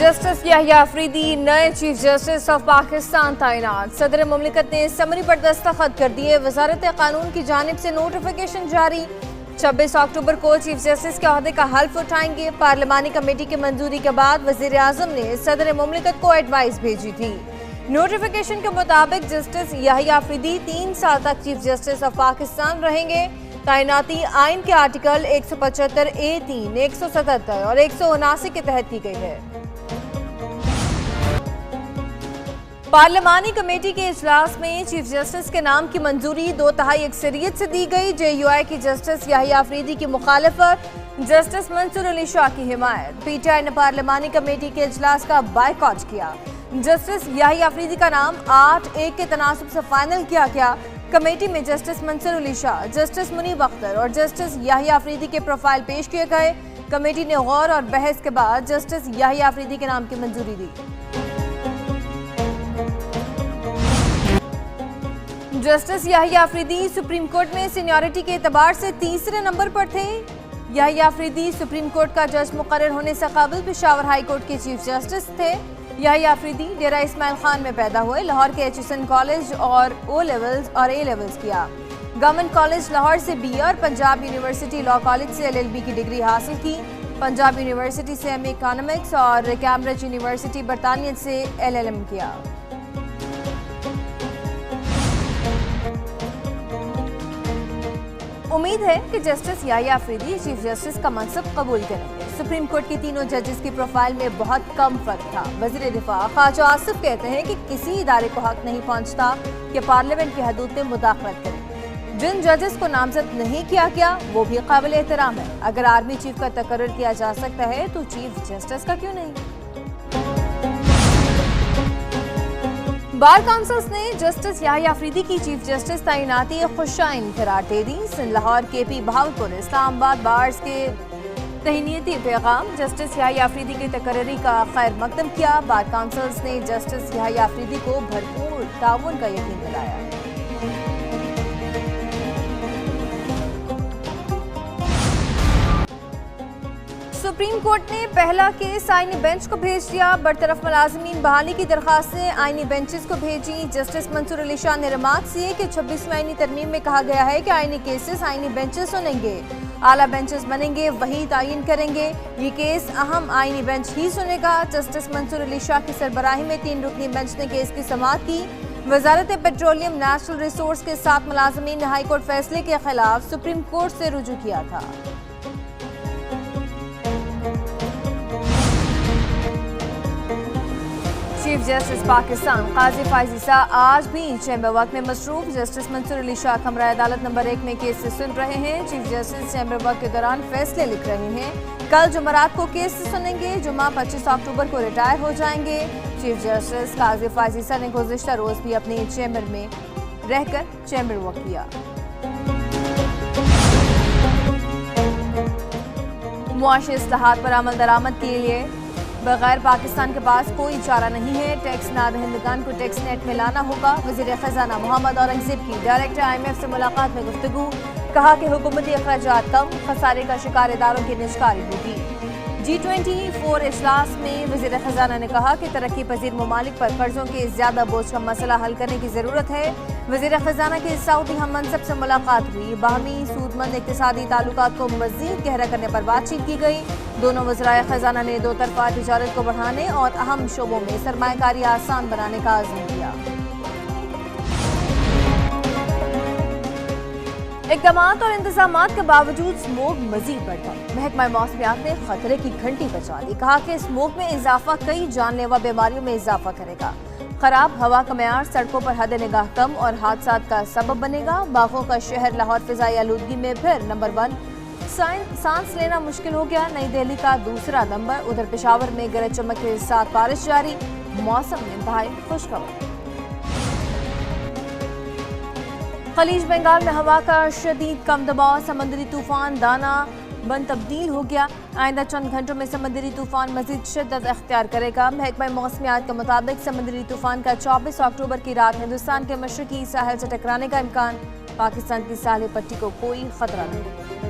Justice Yahya Afridi नए chief justice of Pakistan तैनात। सदर मुमलिकत ने समरी पर दस्तखत कर दिए। वजारत कानून की जानिब से नोटिफिकेशन जारी। 26 अक्टूबर को चीफ जस्टिस के अहदे का हल्फ उठाएंगे। पार्लिमानी कमेटी की मंजूरी के बाद वजीर आजम ने सदर मुमलिकत को एडवाइस भेजी थी। नोटिफिकेशन के मुताबिक जस्टिस याहिया अफरीदी 3 साल तक चीफ जस्टिस ऑफ पाकिस्तान रहेंगे। तैनाती आइन के आर्टिकल 175A3, 177 और 179 के तहत की गई है। पार्लिमानी कमेटी के इजलास में चीफ जस्टिस के नाम की मंजूरी 2/3 अक्सरियत से दी गई। JUI की जस्टिस याहिया अफरीदी की मुखालफत, जस्टिस मंसूर अली शाह की हिमायत। PTI ने पार्लिमानी कमेटी के इजलास का बायकॉट किया। जस्टिस याहिया अफरीदी का नाम 8-1 के तनासुब से फाइनल किया गया। कमेटी में जस्टिस मंसूर अली शाह, जस्टिस मुनीब अख्तर और जस्टिस याहिया अफरीदी के प्रोफाइल पेश किए गए। कमेटी ने गौर और बहस के बाद जस्टिस याहिया अफरीदी के नाम की मंजूरी दी। Justice Yahya Afridi Supreme Court में सीनियरिटी के एतबार से तीसरे नंबर पर थे। याहिया अफरीदी सुप्रीम कोर्ट का जज मुकर्रर होने से कबल पेशावर हाई कोर्ट के चीफ जस्टिस थे। याहिया अफरीदी डेरा इस्माइल खान में पैदा हुए। लाहौर के HSN कॉलेज और O-लेवल्स और A-लेवल्स किया। गवर्नमेंट कॉलेज लाहौर से BA और पंजाब यूनिवर्सिटी लॉ कॉलेज से LLB की डिग्री हासिल की। पंजाब यूनिवर्सिटी से MA इकोनॉमिक्स और कैम्ब्रिज यूनिवर्सिटी बरतानिया से LLM किया। उम्मीद है कि justice Yahya Afridi chief justice का मनसब कबूल करेंगे। सुप्रीम कोर्ट के तीनों जजेस की प्रोफाइल में बहुत कम फर्क था। वजीर दिफा ख्वाजा आसिफ कहते हैं कि किसी इदारे को हक नहीं पहुंचता कि पार्लियामेंट की हदूद में मुदाखलत करे। जिन जजेस को नामजद नहीं किया गया वो भी काबिल एहतराम है। अगर आर्मी चीफ का तकर्रुर किया जा सकता है तो चीफ जस्टिस का क्यों नहीं। बार काउंसिल्स ने जस्टिस याहिया अफरीदी की चीफ जस्टिस तैनाती खुशाइन करार दे दी। सिंध, लाहौर, KP, बहावलपुर, इस्लामाबाद बार्स के तहनीती पैगाम जस्टिस याहिया अफरीदी की तकर्री का खैर मकदम किया। बार काउंसिल्स ने जस्टिस याहिया अफरीदी को भरपूर ताउन का यकीन दिलाया। सुप्रीम कोर्ट ने पहला केस आईनी बेंच को भेज दिया। बरतरफ मुलाजिमीन बहाली की दरखास्त से आईनी बेंचेस को भेजी। जस्टिस मंसूर अली शाह ने रिमार्क किए कि 26वीं आईनी तरमीम में कहा गया है कि आईनी केसेस आईनी बेंचेस सुनेंगे। आला बेंचेस बनेंगे वही तायीन करेंगे। ये केस अहम आईनी बेंच ही सुनेगा। जस्टिस मंसूर अली शाह की सरबराही में 3 रुकनी बेंच ने केस की समाअत की। वजारत पेट्रोलियम नेशनल रिसोर्स के 7 मुलाजिमीन ने हाई कोर्ट फैसले के खिलाफ सुप्रीम कोर्ट से रुजू किया था। चीफ जस्टिस पाकिस्तान काजी फाइज ईसा आज भी चैम्बर वर्क में मसरूफ। जस्टिस मंसूर अली शाह कमरा अदालत नंबर 1 में केस सुन रहे हैं। चीफ जस्टिस चैम्बर वर्क के दौरान फैसले लिख रहे हैं। कल जुमेरात को केस सुनेंगे। जुमा 25 अक्टूबर को रिटायर हो जाएंगे। चीफ जस्टिस काजी फाइज ईसा ने गुज़िश्ता रोज भी अपने चैम्बर में रहकर चैम्बर वर्क किया। मुआशी इस्लाहात पर अमल दरामद के लिए बगैर पाकिस्तान के पास कोई चारा नहीं है। टैक्स नादहिंदगान को टैक्स नेट में लाना होगा। वज़ीर ख़ज़ाना मोहम्मद औरंगज़ेब की डायरेक्टर IMF से मुलाकात में गुफ्तगू। कहा कि हुकूमती अखराजात कम, खसारे का शिकार इदारों की निष्कारी होगी। G24 इजलास में वज़ीर ख़ज़ाना ने कहा कि तरक्की पजीर ममालिक पर कर्जों के ज़्यादा बोझ का मसला हल करने की ज़रूरत है। वज़ीर ख़ज़ाना की सऊदी हम मनसब से मुलाकात हुई। बाहमी सूदमंद इक़्तिसादी ताल्लुकात को मज़ीद गहरा करने पर बातचीत की गई। दोनों वज़राए ख़ज़ाना ने दो तरफ़ा तिजारत को बढ़ाने और अहम शोबों में सरमायाकारी आसान बनाने का आज़म किया। इक़दामात और इंतजामात के बावजूद स्मोक मजीद बढ़ गया। महकमा मौसमियात ने खतरे की घंटी बजा दी। कहा कि स्मोक में इजाफा कई जानलेवा बीमारियों में इजाफा करेगा। खराब हवा का मेयार सड़कों पर हद निगाह कम और हादसात का सबब बनेगा। बागों का शहर लाहौर फिजाई आलूदगी में फिर नंबर 1। सांस लेना मुश्किल हो गया। नई दिल्ली का दूसरा नंबर। उधर पेशावर में गरज चमक के साथ बारिश जारी। मौसम में भाई खुशखबर। खलीज बंगाल में हवा का शदीद कम दबाव। समंदरी तूफान दाना बन तब्दील हो गया। आइंदा चंद घंटों में समंदरी तूफान मजीद शिद्दत अख्तियार करेगा। महकमा मौसमियात के मुताबिक समंदरी तूफान का 24 अक्टूबर की रात हिंदुस्तान के मशरकी साहिल से टकराने का इम्कान। पाकिस्तान की साहिल पट्टी को कोई खतरा नहीं।